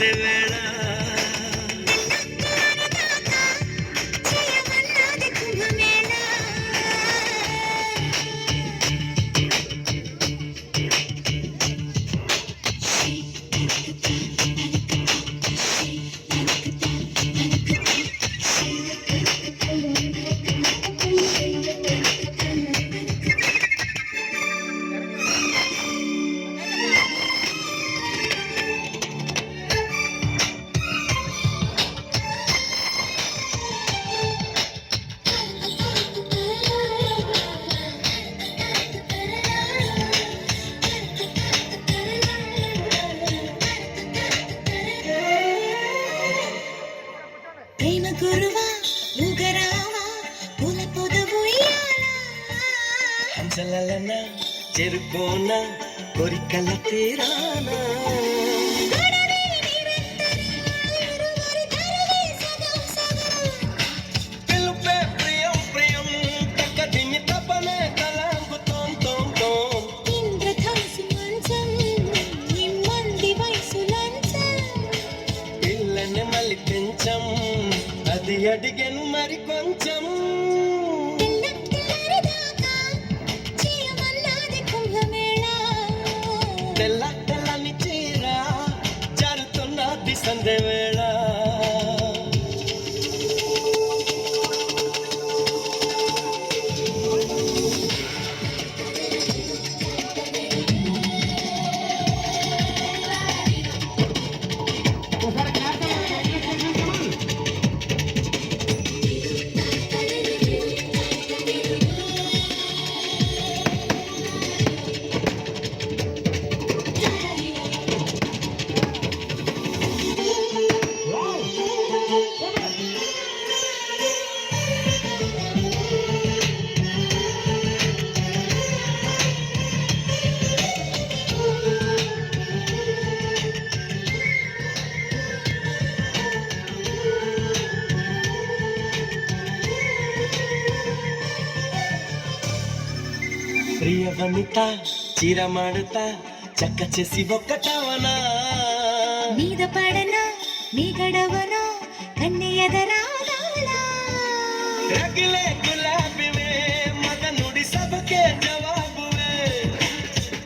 సందే వేళ ప్రేమ గురువా ఊగరావా పూల పొదవుయ్యాలా హంసలలన చెరుకోన కోరికల తీరానా పిలుపే ప్రియం ప్రియం తక్కదిమి తపనే తలాంగు తోం తోం తోం ఇంద్రధనుసు మంచం నిమ్మంది వయసు లంచం పిల్లని మళ్ళీ పెంచం అది అడిగెను మరి కొంచెం తెల్లరిదాకా చేయమన్నది కుంభమేళ తెల్ల తెల్లని చీర జారుతున్నది సందే వేళ ప్రియ వనిత చీర మాడుతా చక్క చేసి ఒక్కటవనా మీద పడనా మీ గడవనా కన్నె ఎదరాగాలా రగిలే గులాబీవే మగ నుడి సభకే జవాబువే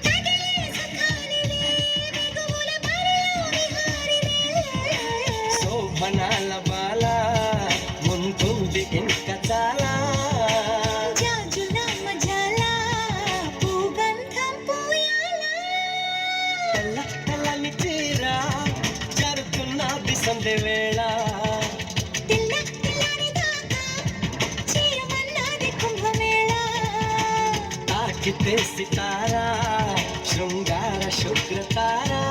తగిలే సుఖానివే మిగుల బరిలో విహారివే శోభనాల బాల ముందుంది ఇంకా చాలా జాజుల మజాల పూగంధం పూయాలా తెల్ల తెల్లని చీర జారుతున్నది సందే వేళ తెల్లరిదాకా చేయమన్నది కుంభమేళ తాకితే సితారా శృంగార శుక్రతారా